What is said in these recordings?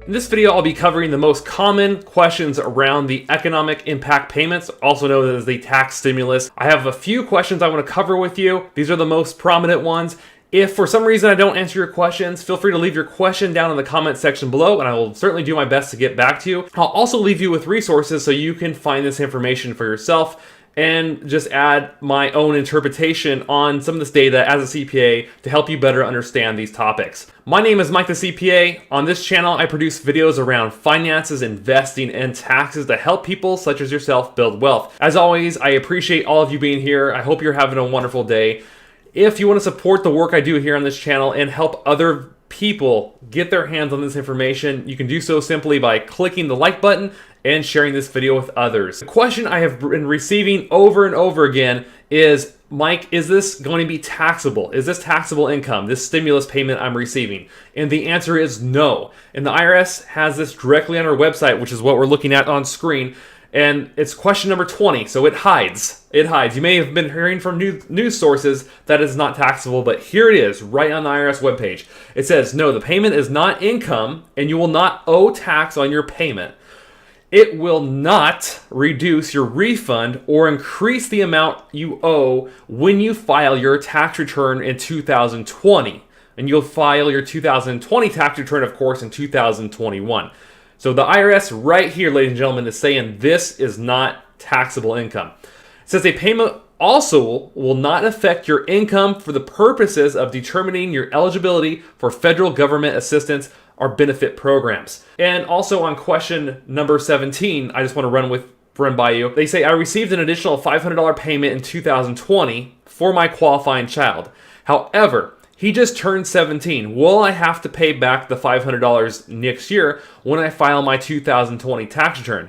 In this video, I'll be covering the most common questions around the economic impact payments, also known as the tax stimulus. I have a few questions I want to cover with you. These are the most prominent ones. If for some reason I don't answer your questions, feel free to leave your question down in the comment section below, and I will certainly do my best to get back to you. I'll also leave you with resources so you can find this information for yourself and just add my own interpretation on some of this data as a CPA to help you better understand these topics. My name is Mike the CPA. On this channel, I produce videos around finances, investing, and taxes to help people such as yourself build wealth. As always, I appreciate all of you being here. I hope you're having a wonderful day. If you want to support the work I do here on this channel and help other people get their hands on this information, you can do so simply by clicking the like button and sharing this video with others. The question I have been receiving over and over again is, Mike, is this going to be taxable? Is this taxable income, this stimulus payment I'm receiving? And the answer is no. And the IRS has this directly on our website, which is what we're looking at on screen. And it's question number 20, so it hides. It hides. You may have been hearing from news sources that it's not taxable, but here it is, right on the IRS webpage. It says, no, the payment is not income, and you will not owe tax on your payment. It will not reduce your refund or increase the amount you owe when you file your tax return in 2020. And you'll file your 2020 tax return, of course, in 2021. So the IRS right here, ladies and gentlemen, is saying this is not taxable income. It says a payment also will not affect your income for the purposes of determining your eligibility for federal government assistance or benefit programs. And also on question number 17, I just want to run by you. They say, I received an additional $500 payment in 2020 for my qualifying child. However, he just turned 17. Will I have to pay back the $500 next year when I file my 2020 tax return?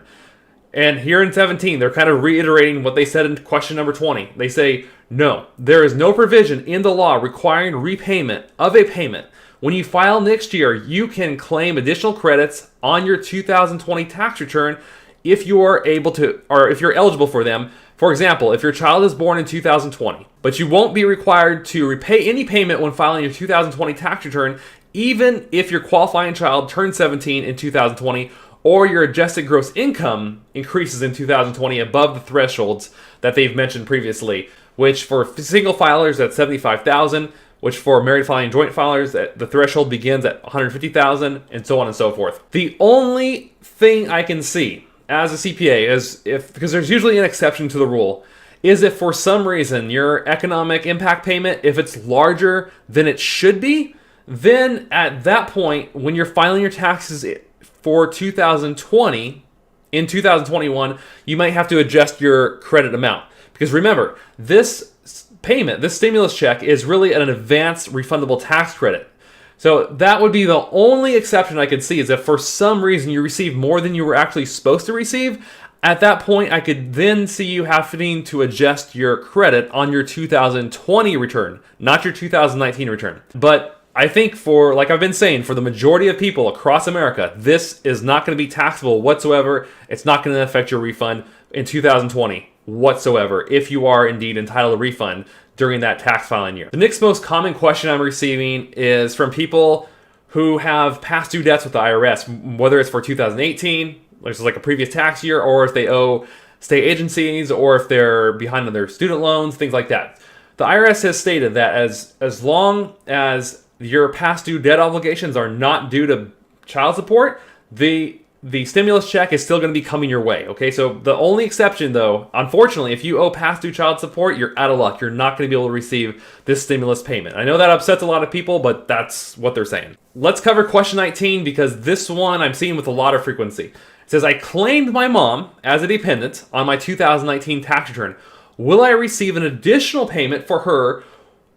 And here in 17, they're kind of reiterating what they said in question number 20. They say, no, there is no provision in the law requiring repayment of a payment. When you file next year, you can claim additional credits on your 2020 tax return if you are able to, or if you're eligible for them. For example, if your child is born in 2020, but you won't be required to repay any payment when filing your 2020 tax return, even if your qualifying child turns 17 in 2020, or your adjusted gross income increases in 2020 above the thresholds that they've mentioned previously, which for single filers at $75,000, which for married filing joint filers, the threshold begins at $150,000, and so on and so forth. The only thing I can see as a CPA is because there's usually an exception to the rule, is if for some reason your economic impact payment, if it's larger than it should be, then at that point, when you're filing your taxes for 2020, in 2021, you might have to adjust your credit amount. Because remember, this payment, this stimulus check, is really an advanced refundable tax credit. So that would be the only exception I could see, is if for some reason you receive more than you were actually supposed to receive. At that point, I could then see you having to adjust your credit on your 2020 return, not your 2019 return. But I think for, like I've been saying, for the majority of people across America, this is not going to be taxable whatsoever. It's not going to affect your refund in 2020 whatsoever, if you are indeed entitled to refund during that tax filing year. The next most common question I'm receiving is from people who have past due debts with the IRS, whether it's for 2018, which is like a previous tax year, or if they owe state agencies, or if they're behind on their student loans, things like that. The IRS has stated that as long as your past due debt obligations are not due to child support, the stimulus check is still going to be coming your way, okay? So the only exception, though, unfortunately, if you owe past due child support, you're out of luck. You're not going to be able to receive this stimulus payment. I know that upsets a lot of people, but that's what they're saying. Let's cover question 19, because this one I'm seeing with a lot of frequency. It says, I claimed my mom as a dependent on my 2019 tax return. Will I receive an additional payment for her,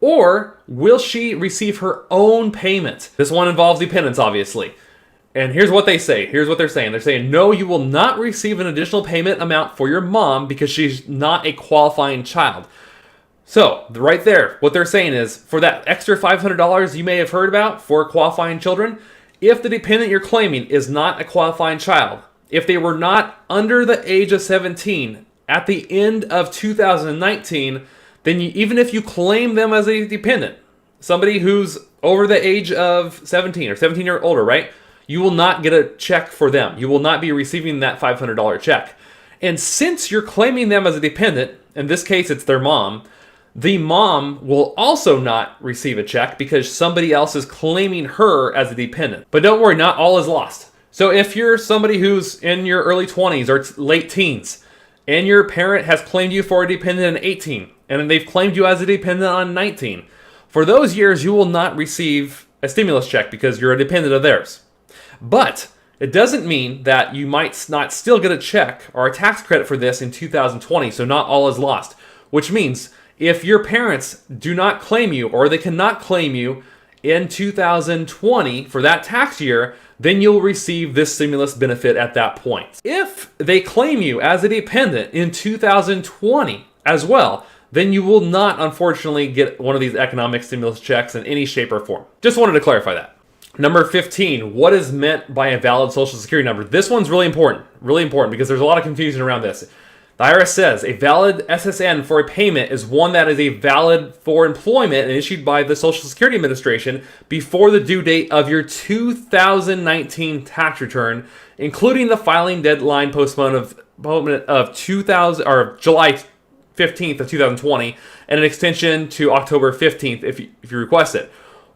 or will she receive her own payment? This one involves dependents, obviously. And here's what they say. Here's what they're saying. They're saying, no, you will not receive an additional payment amount for your mom because she's not a qualifying child. So, right there, what they're saying is, for that extra $500 you may have heard about for qualifying children, if the dependent you're claiming is not a qualifying child, if they were not under the age of 17 at the end of 2019, then even if you claim them as a dependent, somebody who's over the age of 17 or 17 or older, right? you will not get a check for them. You will not be receiving that $500 check. And since you're claiming them as a dependent, in this case it's their mom, the mom will also not receive a check because somebody else is claiming her as a dependent. But don't worry, not all is lost. So if you're somebody who's in your early 20s or late teens, and your parent has claimed you for a dependent at 18, and they've claimed you as a dependent on 19, for those years you will not receive a stimulus check because you're a dependent of theirs. But it doesn't mean that you might not still get a check or a tax credit for this in 2020, so not all is lost. Which means if your parents do not claim you or they cannot claim you in 2020 for that tax year, then you'll receive this stimulus benefit at that point. If they claim you as a dependent in 2020 as well, then you will not, unfortunately, get one of these economic stimulus checks in any shape or form. Just wanted to clarify that. Number 15, what is meant by a valid Social Security number? This one's really important because there's a lot of confusion around this. The IRS says a valid SSN for a payment is one that is a valid for employment and issued by the Social Security Administration before the due date of your 2019 tax return, including the filing deadline postponement of July 15th of 2020 and an extension to October 15th if you request it.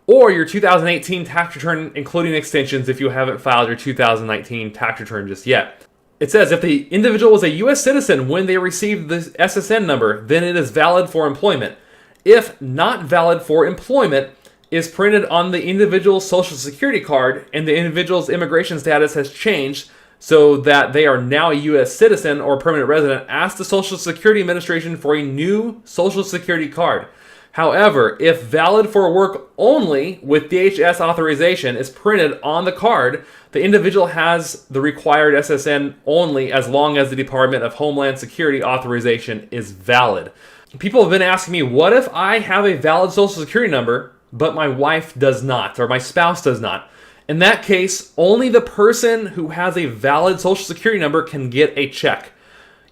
Or your 2018 tax return, including extensions if you haven't filed your 2019 tax return just yet. It says if the individual was a U.S. citizen when they received the SSN number, then it is valid for employment. If not valid for employment, is printed on the individual's Social Security card and the individual's immigration status has changed so that they are now a U.S. citizen or permanent resident, ask the Social Security Administration for a new Social Security card. However, if valid for work only with DHS authorization is printed on the card, the individual has the required SSN only as long as the Department of Homeland Security authorization is valid. People have been asking me, what if I have a valid Social Security number, but my wife does not, or my spouse does not? In that case, only the person who has a valid Social Security number can get a check.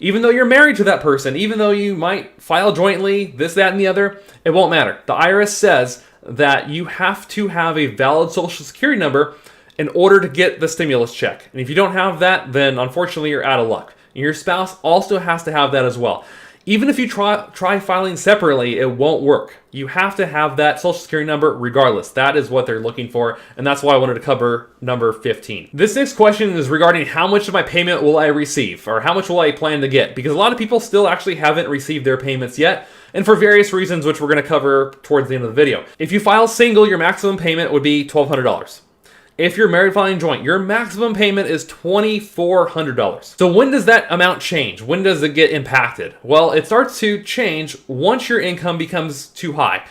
Even though you're married to that person, even though you might file jointly, this, that, and the other, it won't matter. The IRS says that you have to have a valid Social Security number in order to get the stimulus check. And if you don't have that, then unfortunately you're out of luck. And your spouse also has to have that as well. Even if you try filing separately, it won't work. You have to have that Social Security number regardless. That is what they're looking for, and that's why I wanted to cover number 15. This next question is regarding how much of my payment will I receive, or how much will I plan to get? Because a lot of people still actually haven't received their payments yet, and for various reasons, which we're going to cover towards the end of the video. If you file single, your maximum payment would be $1,200. If you're married filing joint, your maximum payment is $2,400. So when does that amount change? When does it get impacted? Well, it starts to change once your income becomes too high.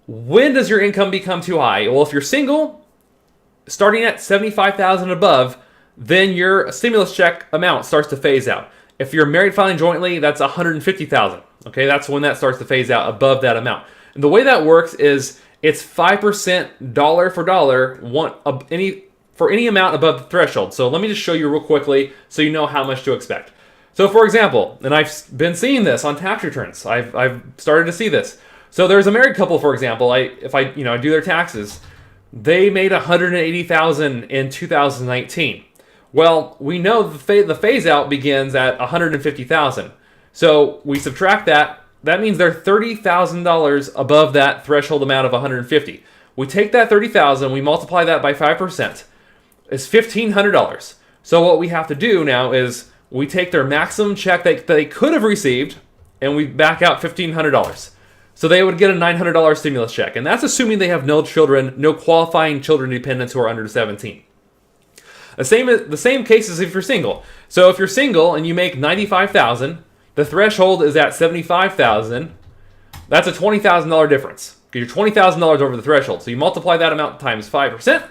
When does your income become too high? Well, if you're single, starting at $75,000 above, then your stimulus check amount starts to phase out. If you're married filing jointly, that's $150,000. Okay, that's when that starts to phase out above that amount. And the way that works is it's 5% dollar for dollar for any amount above the threshold. So let me just show you real quickly so you know how much to expect. So for example, and I've been seeing this on tax returns. I've started to see this. So there's a married couple, for example. If I do their taxes, they made $180,000 in 2019. Well, we know the phase out begins at $150,000. So we subtract that. That means they're $30,000 above that threshold amount of $150,000. We take that $30,000, we multiply that by 5%. It's $1,500. So what we have to do now is we take their maximum check that they could have received, and we back out $1,500. So they would get a $900 stimulus check, and that's assuming they have no children, no qualifying children dependents who are under 17. The same case as if you're single. So if you're single and you make $95,000, the threshold is at $75,000. That's a $20,000 difference because you're $20,000 over the threshold. So you multiply that amount times 5%.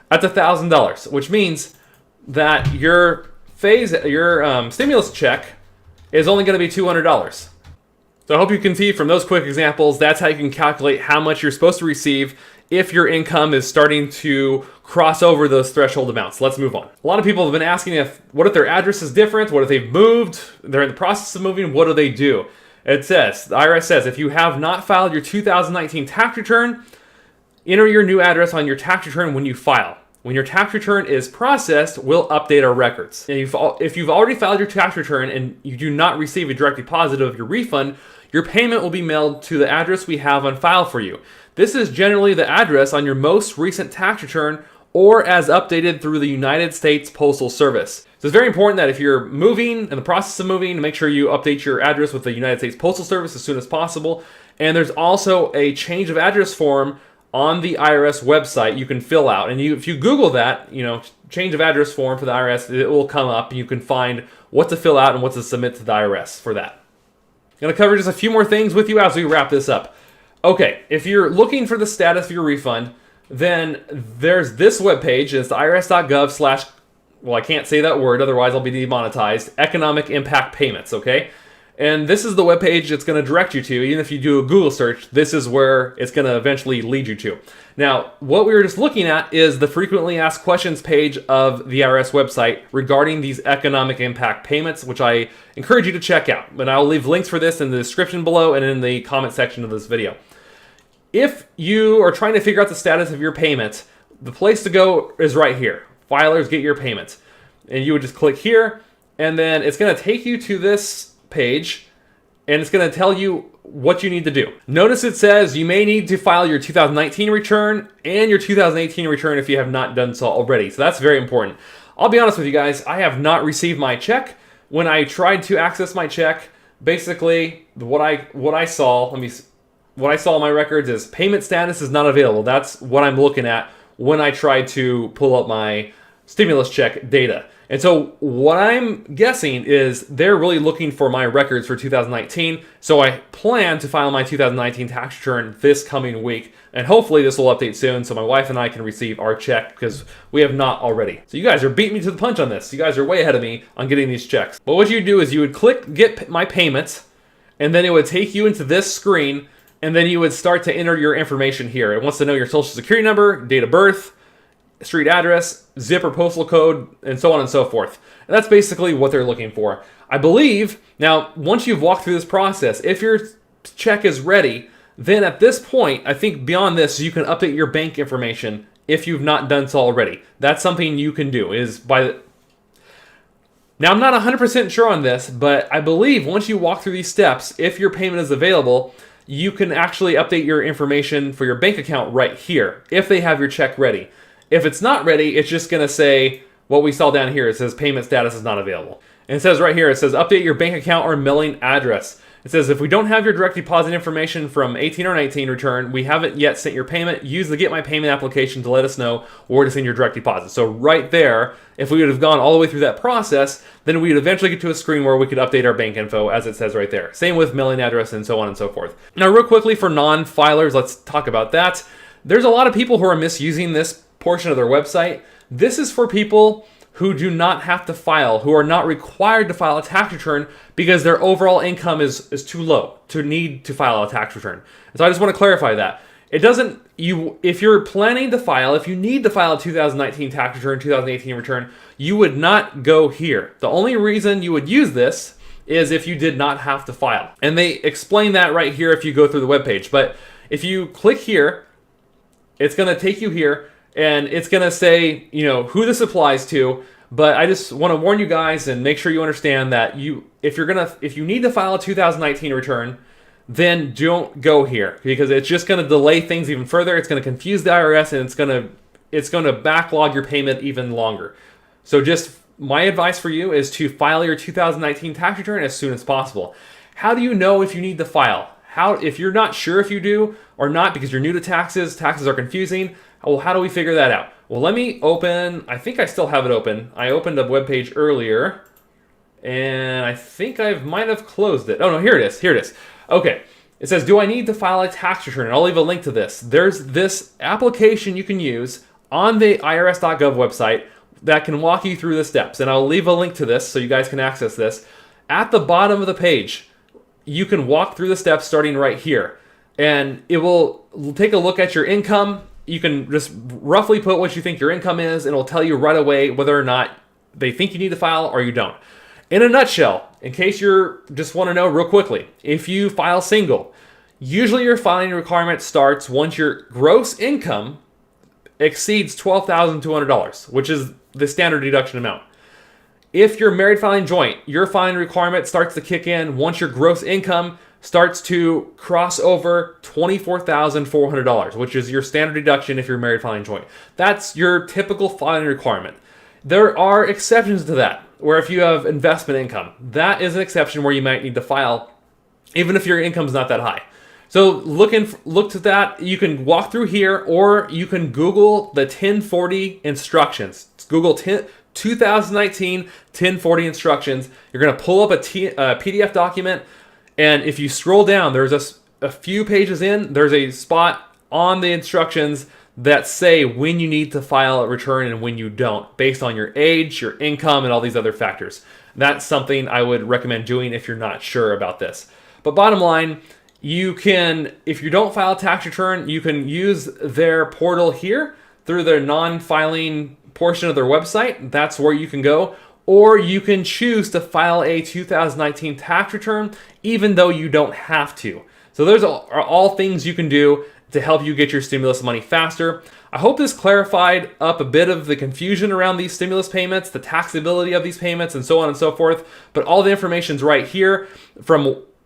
That's $1,000, which means that your stimulus check is only going to be $200. So I hope you can see from those quick examples, that's how you can calculate how much you're supposed to receive if your income is starting to cross over those threshold amounts. Let's move on. A lot of people have been asking what if their address is different? What if they've moved? They're in the process of moving. What do they do? The IRS says, if you have not filed your 2019 tax return, enter your new address on your tax return when you file. when your tax return is processed, we'll update our records. And if you've already filed your tax return and you do not receive a direct deposit of your refund, your payment will be mailed to the address we have on file for you. This is generally the address on your most recent tax return or as updated through the United States Postal Service. So it's very important that if you're moving, in the process of moving, to make sure you update your address with the United States Postal Service as soon as possible. And there's also a change of address form on the IRS website you can fill out. And if you Google that, change of address form for the IRS, it will come up and you can find what to fill out and what to submit to the IRS for that. I'm going to cover just a few more things with you as we wrap this up. Okay, if you're looking for the status of your refund, then there's this webpage. It's the irs.gov/ well, I can't say that word, otherwise I'll be demonetized. Economic Impact Payments, okay? And this is the webpage it's going to direct you to. Even if you do a Google search, this is where it's going to eventually lead you to. Now, what we were just looking at is the frequently asked questions page of the IRS website regarding these economic impact payments, which I encourage you to check out. And I'll leave links for this in the description below and in the comment section of this video. If you are trying to figure out the status of your payment, the place to go is right here. Filers Get Your Payments. And you would just click here, and then it's going to take you to this page, and it's going to tell you what you need to do. Notice it says you may need to file your 2019 return and your 2018 return if you have not done so already. So that's very important. I'll be honest with you guys, I have not received my check. When I tried to access my check, basically what I saw in my records is payment status is not available. That's what I'm looking at when I tried to pull up my stimulus check data. And so what I'm guessing is they're really looking for my records for 2019. So I plan to file my 2019 tax return this coming week. And hopefully this will update soon so my wife and I can receive our check because we have not already. So you guys are beating me to the punch on this. You guys are way ahead of me on getting these checks. But what you do is you would click Get My Payments, and then it would take you into this screen, and then you would start to enter your information here. It wants to know your social security number, date of birth, street address, zip or postal code, and so on and so forth. And that's basically what they're looking for. I believe, now, once you've walked through this process, if your check is ready, then at this point, I think beyond this, you can update your bank information if you've not done so already. That's something you can do, Now, I'm not 100% sure on this, but I believe once you walk through these steps, if your payment is available, you can actually update your information for your bank account right here, if they have your check ready. If it's not ready, it's just going to say what we saw down here. It says payment status is not available. And it says right here, it says update your bank account or mailing address. It says if we don't have your direct deposit information from 18 or 19 return, we haven't yet sent your payment, use the Get My Payment application to let us know where to send your direct deposit. So right there, if we would have gone all the way through that process, then we would eventually get to a screen where we could update our bank info as it says right there. Same with mailing address and so on and so forth. Now real quickly for non-filers, let's talk about that. There's a lot of people who are misusing this portion of their website. This is for people who do not have to file, who are not required to file a tax return because their overall income is too low to need to file a tax return. So I just want to clarify that. If you're planning to file, if you need to file a 2019 tax return, 2018 return, you would not go here. The only reason you would use this is if you did not have to file. And they explain that right here if you go through the webpage. But if you click here, it's going to take you here, and it's going to say, who this applies to. But I just want to warn you guys and make sure you understand that if you need to file a 2019 return, then don't go here because it's just going to delay things even further. It's going to confuse the IRS, and it's going to backlog your payment even longer. So just my advice for you is to file your 2019 tax return as soon as possible. How do you know if you need to file? If you're not sure if you do or not because you're new to taxes are confusing, well, how do we figure that out? Well, let me open, I think I still have it open. I opened a web page earlier, and I think I might have closed it. Oh no, here it is. Okay, it says, do I need to file a tax return? And I'll leave a link to this. There's this application you can use on the irs.gov website that can walk you through the steps. And I'll leave a link to this so you guys can access this. At the bottom of the page, you can walk through the steps starting right here. And it will take a look at your income. You can just roughly put what you think your income is, and it'll tell you right away whether or not they think you need to file or you don't. In a nutshell, in case you just want to know real quickly, if you file single, usually your filing requirement starts once your gross income exceeds $12,200, which is the standard deduction amount. If you're married filing joint, your filing requirement starts to kick in once your gross income starts to cross over $24,400, which is your standard deduction if you're married filing joint. That's your typical filing requirement. There are exceptions to that, where if you have investment income, that is an exception where you might need to file even if your income's not that high. So look to that. You can walk through here, or you can Google the 1040 instructions. Google 2019 1040 instructions. You're going to pull up a PDF document, and if you scroll down, there's a few pages in, there's a spot on the instructions that say when you need to file a return and when you don't, based on your age, your income, and all these other factors. That's something I would recommend doing if you're not sure about this. But bottom line, you can, if you don't file a tax return, you can use their portal here through their non-filing portion of their website. That's where you can go. Or you can choose to file a 2019 tax return even though you don't have to. So those are all things you can do to help you get your stimulus money faster. I hope this clarified up a bit of the confusion around these stimulus payments, the taxability of these payments, and so on and so forth. But all the information's right here,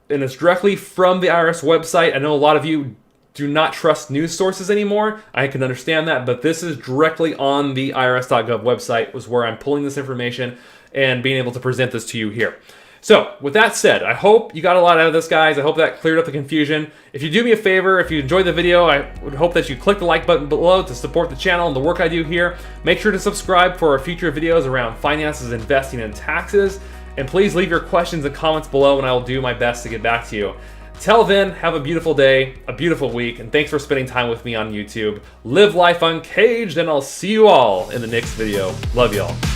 and it's directly from the IRS website. I know a lot of you do not trust news sources anymore. I can understand that, but this is directly on the irs.gov website, was where I'm pulling this information and being able to present this to you here. So with that said, I hope you got a lot out of this, guys. I hope that cleared up the confusion. If you do me a favor, if you enjoyed the video, I would hope that you click the like button below to support the channel and the work I do here. Make sure to subscribe for our future videos around finances, investing, and taxes. And please leave your questions and comments below, and I will do my best to get back to you. Till then, have a beautiful day, a beautiful week, and thanks for spending time with me on YouTube. Live life uncaged, and I'll see you all in the next video. Love y'all.